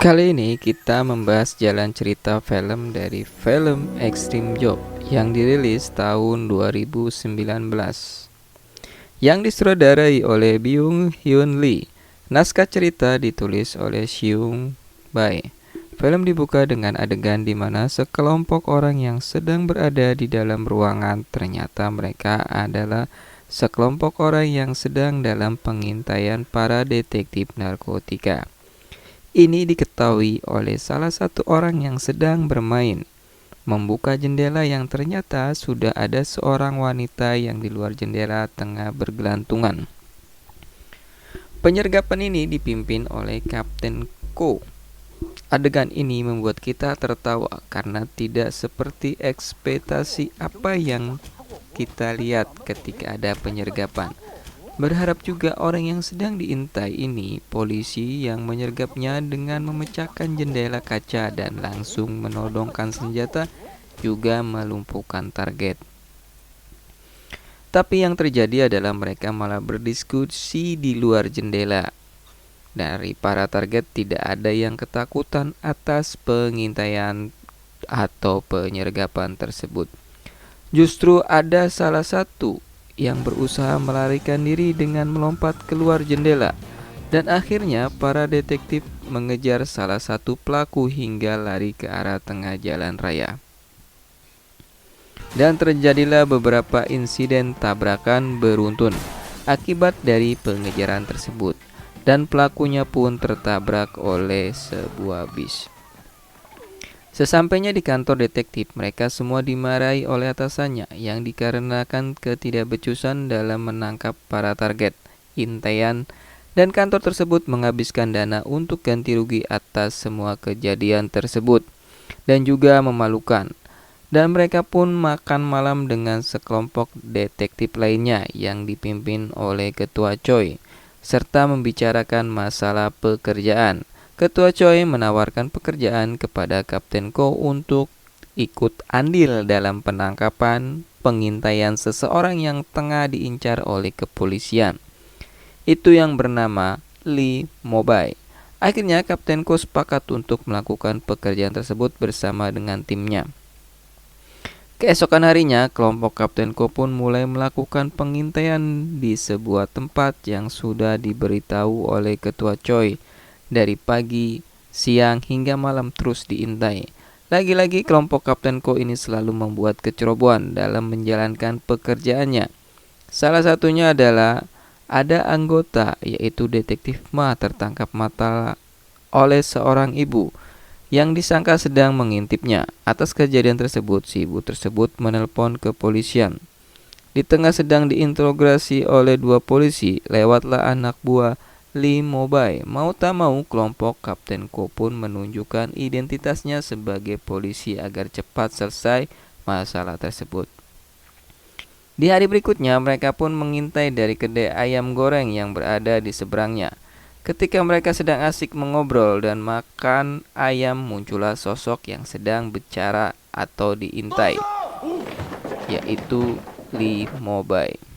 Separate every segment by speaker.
Speaker 1: Kali ini kita membahas jalan cerita film dari film Extreme Job yang dirilis tahun 2019 yang disutradarai oleh Byung Hyun Lee. Naskah cerita ditulis oleh Seung Bae. Film dibuka dengan adegan di mana sekelompok orang yang sedang berada di dalam ruangan ternyata mereka adalah sekelompok orang yang sedang dalam pengintaian para detektif narkotika. Ini diketahui oleh salah satu orang yang sedang bermain, membuka jendela yang ternyata sudah ada seorang wanita yang di luar jendela tengah bergelantungan. Penyergapan ini dipimpin oleh Kapten Ko. Adegan ini membuat kita tertawa karena tidak seperti ekspektasi apa yang kita lihat ketika ada penyergapan. Berharap juga orang yang sedang diintai ini polisi yang menyergapnya dengan memecahkan jendela kaca dan langsung menodongkan senjata juga melumpuhkan target. Tapi yang terjadi adalah mereka malah berdiskusi di luar jendela. Dari para target tidak ada yang ketakutan atas pengintaian atau penyergapan tersebut. Justru ada salah satu yang berusaha melarikan diri dengan melompat keluar jendela. Dan akhirnya para detektif mengejar salah satu pelaku hingga lari ke arah tengah jalan raya. Dan terjadilah beberapa insiden tabrakan beruntun akibat dari pengejaran tersebut. Dan pelakunya pun tertabrak oleh sebuah bis. Sesampainya di kantor detektif, mereka semua dimarahi oleh atasannya yang dikarenakan ketidakbecusan dalam menangkap para target intaian, dan kantor tersebut menghabiskan dana untuk ganti rugi atas semua kejadian tersebut dan juga memalukan. Dan mereka pun makan malam dengan sekelompok detektif lainnya yang dipimpin oleh Ketua Choi serta membicarakan masalah pekerjaan. Ketua Choi menawarkan pekerjaan kepada Kapten Ko untuk ikut andil dalam penangkapan pengintaian seseorang yang tengah diincar oleh kepolisian. Itu yang bernama Lee Mobai. Akhirnya Kapten Ko sepakat untuk melakukan pekerjaan tersebut bersama dengan timnya. Keesokan harinya, kelompok Kapten Ko pun mulai melakukan pengintaian di sebuah tempat yang sudah diberitahu oleh Ketua Choi. Dari pagi, siang, hingga malam terus diintai. Lagi-lagi kelompok Kapten Ko ini selalu membuat kecerobohan dalam menjalankan pekerjaannya. Salah satunya adalah ada anggota yaitu Detektif Ma tertangkap mata oleh seorang ibu yang disangka sedang mengintipnya. Atas kejadian tersebut, si ibu tersebut menelpon kepolisian. Di tengah sedang diinterogasi oleh dua polisi, lewatlah anak buah Lee Mobai. Mau tak mau, kelompok Kapten Ko pun menunjukkan identitasnya sebagai polisi agar cepat selesai masalah tersebut. Di hari berikutnya, mereka pun mengintai dari kedai ayam goreng yang berada di seberangnya. Ketika mereka sedang asik mengobrol dan makan ayam, muncullah sosok yang sedang bicara atau diintai, yaitu Lee Mobai.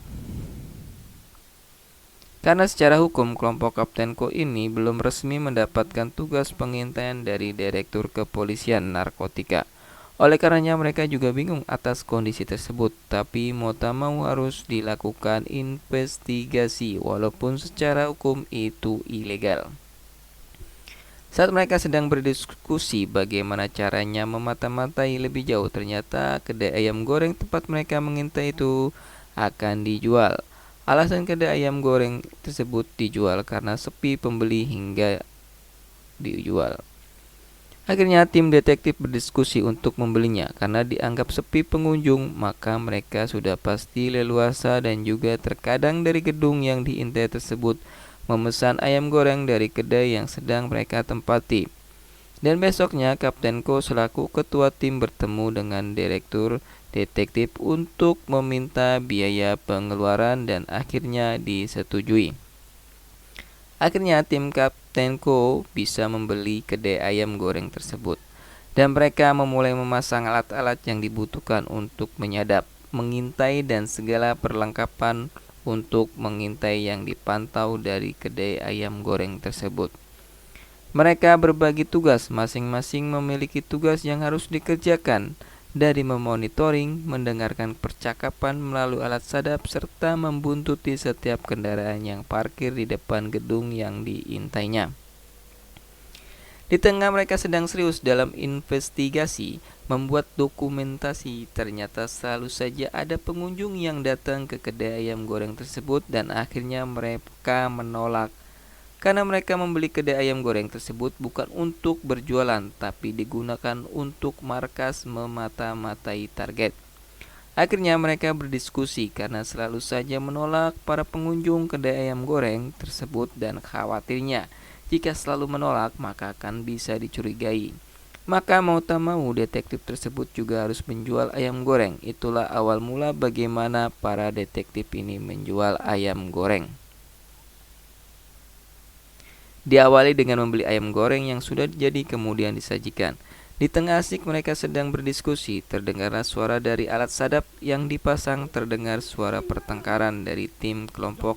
Speaker 1: Karena secara hukum kelompok Kapten Ko ini belum resmi mendapatkan tugas pengintaian dari Direktur Kepolisian Narkotika. Oleh karenanya mereka juga bingung atas kondisi tersebut, tapi mau tak mau harus dilakukan investigasi walaupun secara hukum itu ilegal. Saat mereka sedang berdiskusi bagaimana caranya memata-matai lebih jauh, ternyata kedai ayam goreng tempat mereka mengintai itu akan dijual. Alasan kedai ayam goreng tersebut dijual karena sepi pembeli hingga dijual. Akhirnya tim detektif berdiskusi untuk membelinya karena dianggap sepi pengunjung, maka mereka sudah pasti leluasa dan juga terkadang dari gedung yang diintai tersebut memesan ayam goreng dari kedai yang sedang mereka tempati. Dan besoknya Kapten Ko selaku ketua tim bertemu dengan direktur detektif untuk meminta biaya pengeluaran dan akhirnya disetujui. Akhirnya tim Kapten Ko bisa membeli kedai ayam goreng tersebut. Dan mereka memulai memasang alat-alat yang dibutuhkan untuk menyadap, mengintai dan segala perlengkapan untuk mengintai yang dipantau dari kedai ayam goreng tersebut. Mereka berbagi tugas, masing-masing memiliki tugas yang harus dikerjakan, dari memonitoring, mendengarkan percakapan melalui alat sadap, serta membuntuti setiap kendaraan yang parkir di depan gedung yang diintainya. Di tengah mereka sedang serius dalam investigasi, membuat dokumentasi, ternyata selalu saja ada pengunjung yang datang ke kedai ayam goreng tersebut dan akhirnya mereka menolak. Karena mereka membeli kedai ayam goreng tersebut bukan untuk berjualan, tapi digunakan untuk markas memata-matai target. Akhirnya mereka berdiskusi karena selalu saja menolak para pengunjung kedai ayam goreng tersebut dan khawatirnya jika selalu menolak maka akan bisa dicurigai. Maka mau tak mau detektif tersebut juga harus menjual ayam goreng. Itulah awal mula bagaimana para detektif ini menjual ayam goreng. Diawali dengan membeli ayam goreng yang sudah jadi kemudian disajikan. Di tengah asik mereka sedang berdiskusi, terdengarlah suara dari alat sadap yang dipasang, terdengar suara pertengkaran dari tim kelompok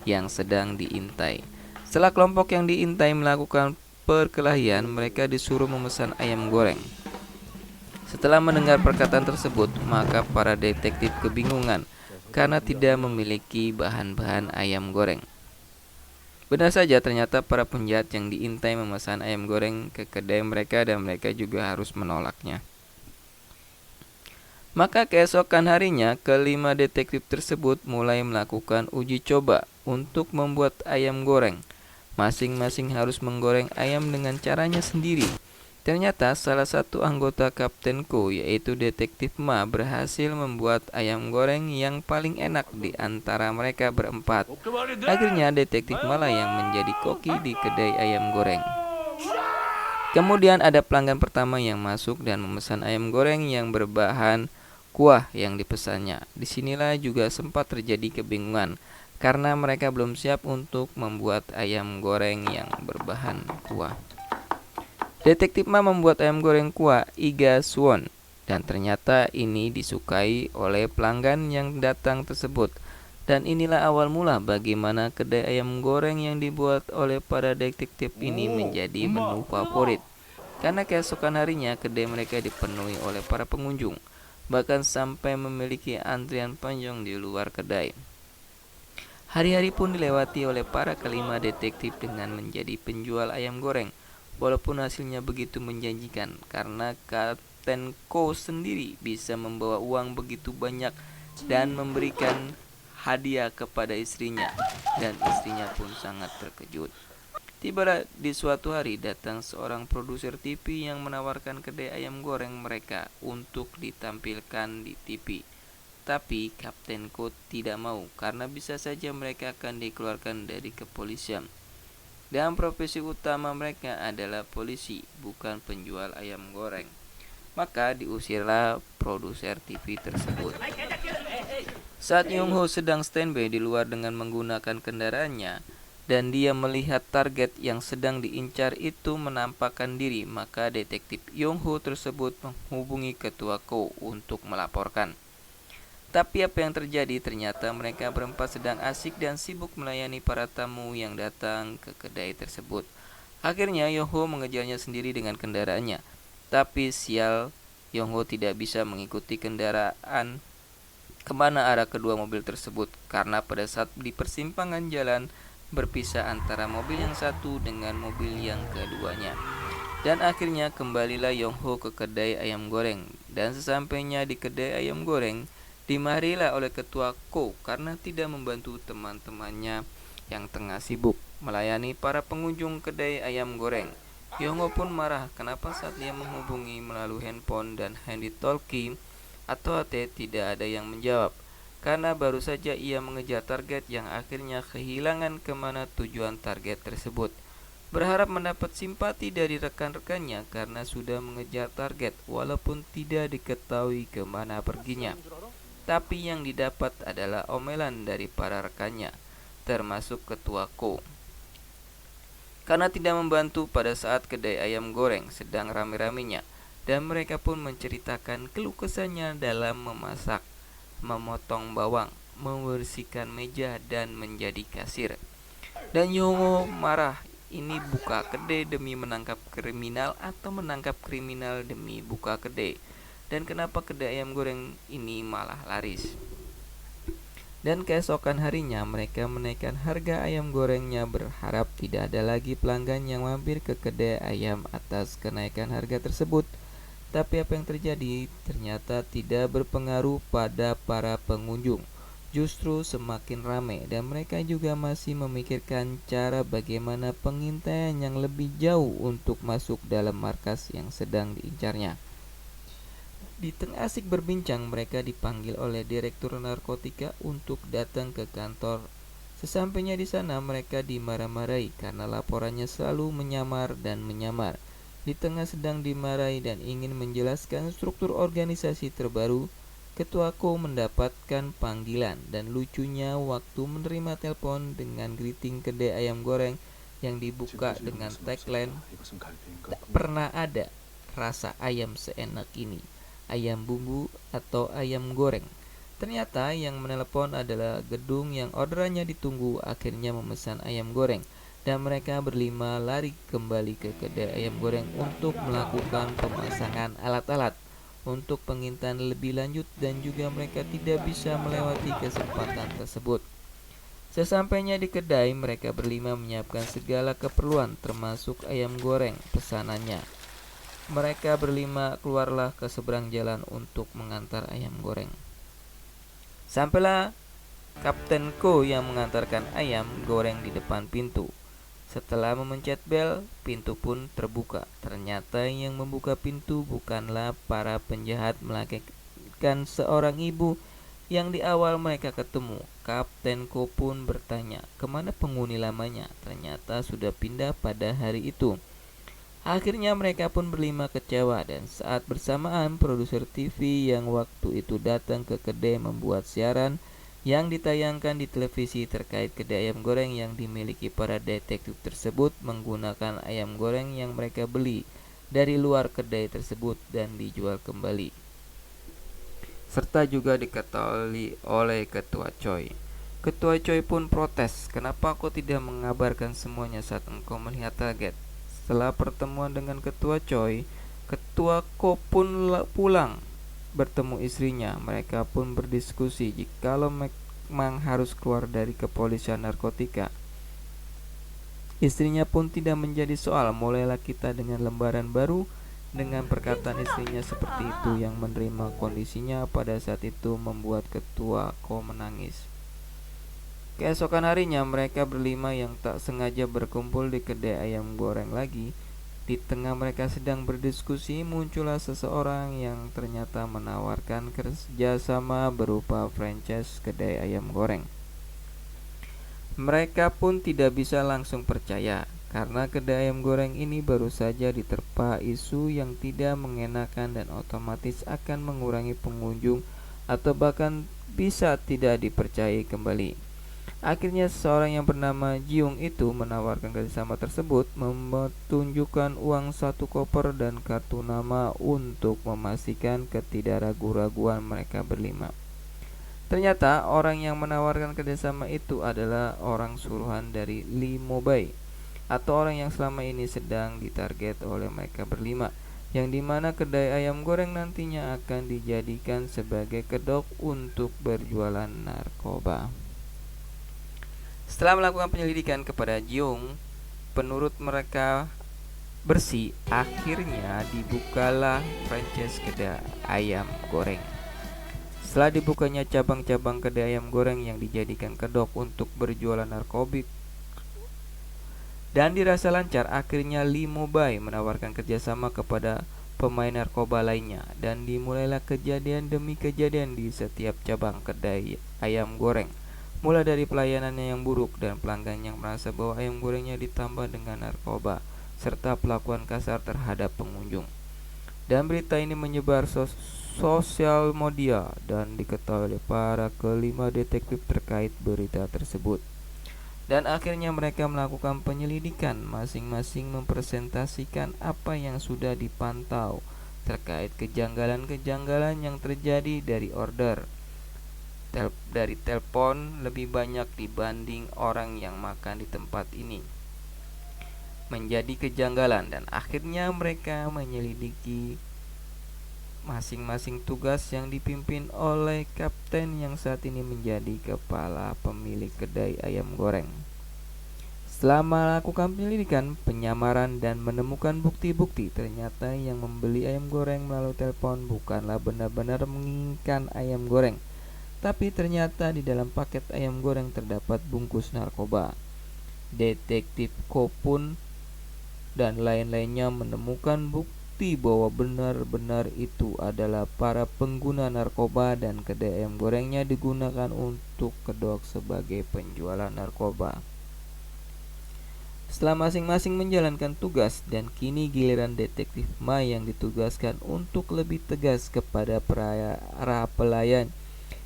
Speaker 1: yang sedang diintai. Setelah kelompok yang diintai melakukan perkelahian, mereka disuruh memesan ayam goreng. Setelah mendengar perkataan tersebut, maka para detektif kebingungan karena tidak memiliki bahan-bahan ayam goreng. Benar saja, ternyata para penjahat yang diintai memesan ayam goreng ke kedai mereka dan mereka juga harus menolaknya. Maka keesokan harinya, kelima detektif tersebut mulai melakukan uji coba untuk membuat ayam goreng. Masing-masing harus menggoreng ayam dengan caranya sendiri. Ternyata salah satu anggota Kapten Ko, yaitu Detektif Ma, berhasil membuat ayam goreng yang paling enak di antara mereka berempat. Akhirnya Detektif Ma lah yang menjadi koki di kedai ayam goreng. Kemudian ada pelanggan pertama yang masuk dan memesan ayam goreng yang berbahan kuah yang dipesannya. Disinilah juga sempat terjadi kebingungan karena mereka belum siap untuk membuat ayam goreng yang berbahan kuah. Detektif Ma membuat ayam goreng kuah Iga Suwon dan ternyata ini disukai oleh pelanggan yang datang tersebut. Dan inilah awal mula bagaimana kedai ayam goreng yang dibuat oleh para detektif ini menjadi menu favorit. Karena keesokan harinya kedai mereka dipenuhi oleh para pengunjung, bahkan sampai memiliki antrian panjang di luar kedai. Hari-hari pun dilewati oleh para kelima detektif dengan menjadi penjual ayam goreng. Walaupun hasilnya begitu menjanjikan karena Kapten Ko sendiri bisa membawa uang begitu banyak dan memberikan hadiah kepada istrinya, dan istrinya pun sangat terkejut. Tiba di suatu hari datang seorang produser TV yang menawarkan kedai ayam goreng mereka untuk ditampilkan di TV. Tapi Kapten Ko tidak mau karena bisa saja mereka akan dikeluarkan dari kepolisian. Dan profesi utama mereka adalah polisi, bukan penjual ayam goreng. Maka diusirlah produser TV tersebut. Saat Yong Ho sedang standby di luar dengan menggunakan kendaraannya, dan dia melihat target yang sedang diincar itu menampakkan diri, maka detektif Yong Ho tersebut menghubungi ketua Ko untuk melaporkan. Tapi apa yang terjadi? Ternyata mereka berempat sedang asik dan sibuk melayani para tamu yang datang ke kedai tersebut. Akhirnya Yong Ho mengejarnya sendiri dengan kendaraannya. Tapi sial, Yong Ho tidak bisa mengikuti kendaraan kemana arah kedua mobil tersebut, karena pada saat di persimpangan jalan berpisah antara mobil yang satu dengan mobil yang keduanya. Dan akhirnya kembalilah Yong Ho ke kedai ayam goreng. Dan sesampainya di kedai ayam goreng, dimarahilah oleh ketua Ko karena tidak membantu teman-temannya yang tengah sibuk melayani para pengunjung kedai ayam goreng. Yong Ho pun marah kenapa saat dia menghubungi melalui handphone dan handy talkie atau HT tidak ada yang menjawab, karena baru saja ia mengejar target yang akhirnya kehilangan kemana tujuan target tersebut. Berharap mendapat simpati dari rekan-rekannya karena sudah mengejar target walaupun tidak diketahui kemana perginya. Tapi yang didapat adalah omelan dari para rekannya, termasuk ketua Ko, karena tidak membantu pada saat kedai ayam goreng sedang rame-ramenya. Dan mereka pun menceritakan keluh kesahnya dalam memasak, memotong bawang, membersihkan meja, dan menjadi kasir. Dan Yong Ho marah ini buka kedai demi menangkap kriminal atau menangkap kriminal demi buka kedai? Dan kenapa kedai ayam goreng ini malah laris? Dan keesokan harinya mereka menaikkan harga ayam gorengnya, berharap tidak ada lagi pelanggan yang mampir ke kedai ayam atas kenaikan harga tersebut. Tapi apa yang terjadi ternyata tidak berpengaruh pada para pengunjung. Justru semakin ramai dan mereka juga masih memikirkan cara bagaimana pengintaian yang lebih jauh untuk masuk dalam markas yang sedang diincarnya. Di tengah asik berbincang, mereka dipanggil oleh direktur narkotika untuk datang ke kantor. Sesampainya di sana, mereka dimarah-marahi karena laporannya selalu menyamar dan menyamar. Di tengah sedang dimarahi dan ingin menjelaskan struktur organisasi terbaru, Ketua Ko mendapatkan panggilan, dan lucunya waktu menerima telepon dengan greeting kedai ayam goreng yang dibuka dengan tagline, "Tak pernah ada rasa ayam seenak ini, ayam bumbu atau ayam goreng." Ternyata yang menelepon adalah gedung yang orderannya ditunggu akhirnya memesan ayam goreng, dan mereka berlima lari kembali ke kedai ayam goreng untuk melakukan pemasangan alat-alat untuk pengintaian lebih lanjut, dan juga mereka tidak bisa melewati kesempatan tersebut. Sesampainya di kedai, mereka berlima menyiapkan segala keperluan termasuk ayam goreng pesanannya. Mereka berlima keluarlah ke seberang jalan untuk mengantar ayam goreng. Sampailah Kapten Ko yang mengantarkan ayam goreng di depan pintu. Setelah memencet bel, pintu pun terbuka. Ternyata yang membuka pintu bukanlah para penjahat, melainkan seorang ibu yang di awal mereka ketemu. Kapten Ko pun bertanya, kemana penghuni lamanya? Ternyata sudah pindah pada hari itu. Akhirnya mereka pun berlima kecewa, dan saat bersamaan produser TV yang waktu itu datang ke kedai membuat siaran yang ditayangkan di televisi terkait kedai ayam goreng yang dimiliki para detektif tersebut menggunakan ayam goreng yang mereka beli dari luar kedai tersebut dan dijual kembali. Serta juga diketahui oleh Ketua Choi. Ketua Choi pun protes, kenapa kau tidak mengabarkan semuanya saat engkau melihat target? Setelah pertemuan dengan Ketua Choi, Ketua Ko pun pulang bertemu istrinya. Mereka pun berdiskusi jikalau memang harus keluar dari kepolisian narkotika. Istrinya pun tidak menjadi soal. Mulailah kita dengan lembaran baru. Dengan perkataan istrinya seperti itu yang menerima kondisinya pada saat itu membuat Ketua Ko menangis. Keesokan harinya mereka berlima yang tak sengaja berkumpul di kedai ayam goreng lagi. Di tengah mereka sedang berdiskusi, muncullah seseorang yang ternyata menawarkan kerjasama berupa franchise kedai ayam goreng. Mereka pun tidak bisa langsung percaya, karena kedai ayam goreng ini baru saja diterpa isu yang tidak mengenakan dan otomatis akan mengurangi pengunjung atau bahkan bisa tidak dipercayai kembali. Akhirnya seseorang yang bernama Jiung itu menawarkan kerjasama tersebut, menunjukkan uang 1 koper dan kartu nama untuk memastikan ketidakragu-raguan mereka berlima. Ternyata orang yang menawarkan kerjasama itu adalah orang suruhan dari Lee Mobai, atau orang yang selama ini sedang ditarget oleh mereka berlima, yang dimana kedai ayam goreng nantinya akan dijadikan sebagai kedok untuk berjualan narkoba. Setelah melakukan penyelidikan kepada Jiung, penurut mereka bersih, akhirnya dibukalah franchise kedai ayam goreng. Setelah dibukanya cabang-cabang kedai ayam goreng yang dijadikan kedok untuk berjualan narkoba dan dirasa lancar, akhirnya Lee Mobai menawarkan kerjasama kepada pemain narkoba lainnya, dan dimulailah kejadian demi kejadian di setiap cabang kedai ayam goreng. Mulai dari pelayanannya yang buruk dan pelanggan yang merasa bahwa ayam gorengnya ditambah dengan narkoba, serta perlakuan kasar terhadap pengunjung. Dan berita ini menyebar sosial media dan diketahui oleh para kelima detektif terkait berita tersebut. Dan akhirnya mereka melakukan penyelidikan, masing-masing mempresentasikan apa yang sudah dipantau terkait kejanggalan-kejanggalan yang terjadi dari order dari telepon lebih banyak dibanding orang yang makan di tempat ini. menjadi kejanggalan dan akhirnya mereka menyelidiki masing-masing tugas yang dipimpin oleh kapten yang saat ini menjadi kepala pemilik kedai ayam goreng. Setelah melakukan penyelidikan, penyamaran, dan menemukan bukti-bukti, ternyata yang membeli ayam goreng melalui telepon bukanlah benar-benar menginginkan ayam goreng, tapi ternyata di dalam paket ayam goreng terdapat bungkus narkoba. Detektif Kopun dan lain-lainnya menemukan bukti bahwa benar-benar itu adalah para pengguna narkoba dan kedai ayam gorengnya digunakan untuk kedok sebagai penjualan narkoba. Setelah masing-masing menjalankan tugas dan kini giliran detektif Ma yang ditugaskan untuk lebih tegas kepada para pelayan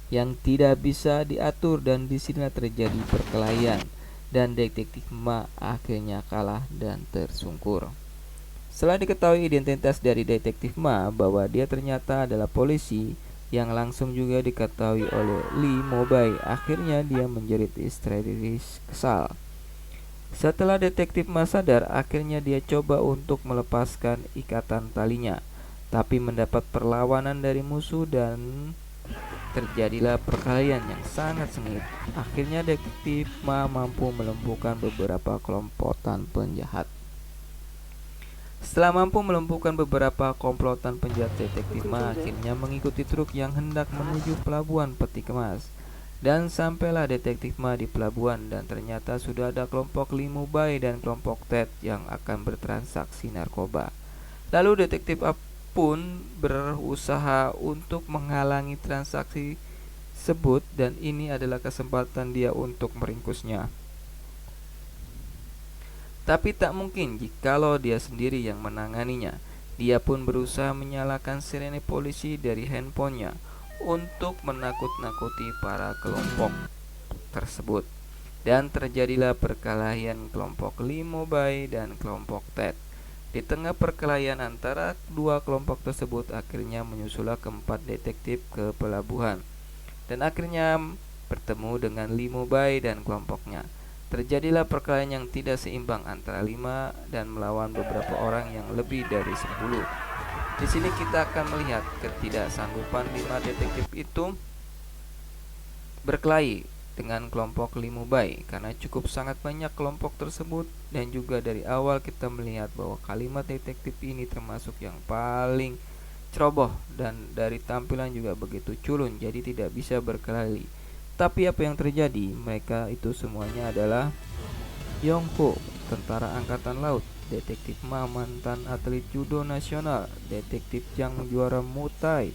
Speaker 1: yang tidak bisa diatur dan disinilah terjadi perkelahian dan detektif Ma akhirnya kalah dan tersungkur. Setelah diketahui identitas dari detektif Ma bahwa dia ternyata adalah polisi yang langsung juga diketahui oleh Lee Mobai, akhirnya dia menjerit histeris kesal. Setelah detektif Ma sadar, akhirnya dia coba untuk melepaskan ikatan talinya, tapi mendapat perlawanan dari musuh dan terjadilah perkelahian yang sangat sengit. Akhirnya detektif Ma mampu melumpuhkan beberapa kelompokan penjahat. Setelah mampu melumpuhkan beberapa komplotan penjahat, detektif Ma akhirnya mengikuti truk yang hendak menuju pelabuhan peti kemas. Dan sampailah detektif Ma di pelabuhan dan ternyata sudah ada kelompok Lee Mubai dan kelompok Ted yang akan bertransaksi narkoba. Lalu detektif A pun berusaha untuk menghalangi transaksi tersebut dan ini adalah kesempatan dia untuk meringkusnya. Tapi tak mungkin jikalau dia sendiri yang menanganinya. Dia pun berusaha menyalakan sirene polisi dari handphonenya untuk menakut-nakuti para kelompok tersebut. Dan terjadilah perkelahian kelompok Lee Mobai dan kelompok Ted. Di tengah perkelahian antara dua kelompok tersebut, akhirnya menyusullah keempat detektif ke pelabuhan. Dan akhirnya bertemu dengan Lee Mobai dan kelompoknya. Terjadilah perkelahian yang tidak seimbang antara 5 dan melawan beberapa orang yang lebih dari 10. Di sini kita akan melihat ketidaksanggupan 5 detektif itu berkelahi dengan kelompok Lee Mubai karena cukup sangat banyak kelompok tersebut, dan juga dari awal kita melihat bahwa kalimat detektif ini termasuk yang paling ceroboh dan dari tampilan juga begitu culun, jadi tidak bisa berkelahi. Tapi apa yang terjadi? Mereka itu semuanya adalah Yong Ho, tentara angkatan laut, detektif Ma, mantan atlet judo nasional, detektif Chang, juara Muay Thai,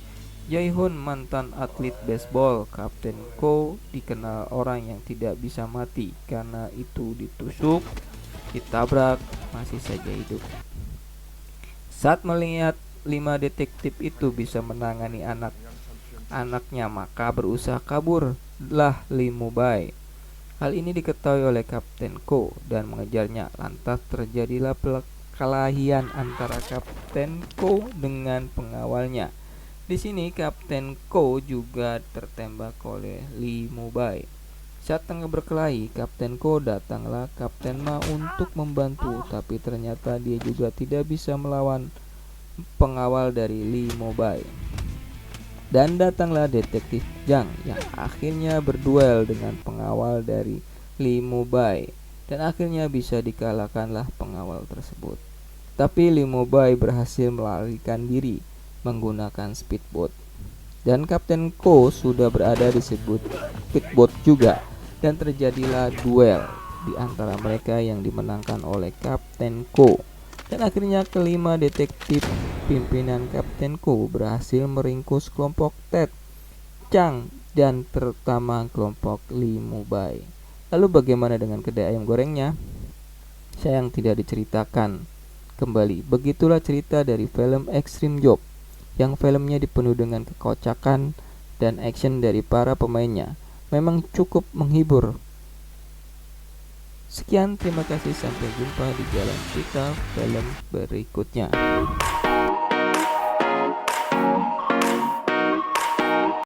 Speaker 1: Jae-hoon, mantan atlet baseball, Kapten Ko dikenal orang yang tidak bisa mati karena itu ditusuk, ditabrak, masih saja hidup. Saat melihat 5 detektif itu bisa menangani anak-anaknya, maka berusaha kaburlah Lee Mubai. Hal ini diketahui oleh Kapten Ko dan mengejarnya. Lantas terjadilah perkelahian antara Kapten Ko dengan pengawalnya. Di sini Kapten Ko juga tertembak oleh Lee Mubai. Saat tengah berkelahi, Kapten Ko datanglah Kapten Ma untuk membantu, tapi ternyata dia juga tidak bisa melawan pengawal dari Lee Mubai. Dan datanglah detektif Jang yang akhirnya berduel dengan pengawal dari Lee Mubai dan akhirnya bisa dikalahkanlah pengawal tersebut. Tapi Lee Mubai berhasil melarikan diri menggunakan speedboat. Dan Kapten Ko sudah berada di speedboat juga dan terjadilah duel di antara mereka yang dimenangkan oleh Kapten Ko. Dan akhirnya kelima detektif pimpinan Kapten Ko berhasil meringkus kelompok Ted, Chang, dan terutama kelompok Lee Mubai. Lalu bagaimana dengan kedai ayam gorengnya? Sayang tidak diceritakan kembali. Begitulah cerita dari film Extreme Job, yang filmnya dipenuhi dengan kekocakan dan action dari para pemainnya. Memang cukup menghibur. Sekian, terima kasih, sampai jumpa di jalan cerita film berikutnya.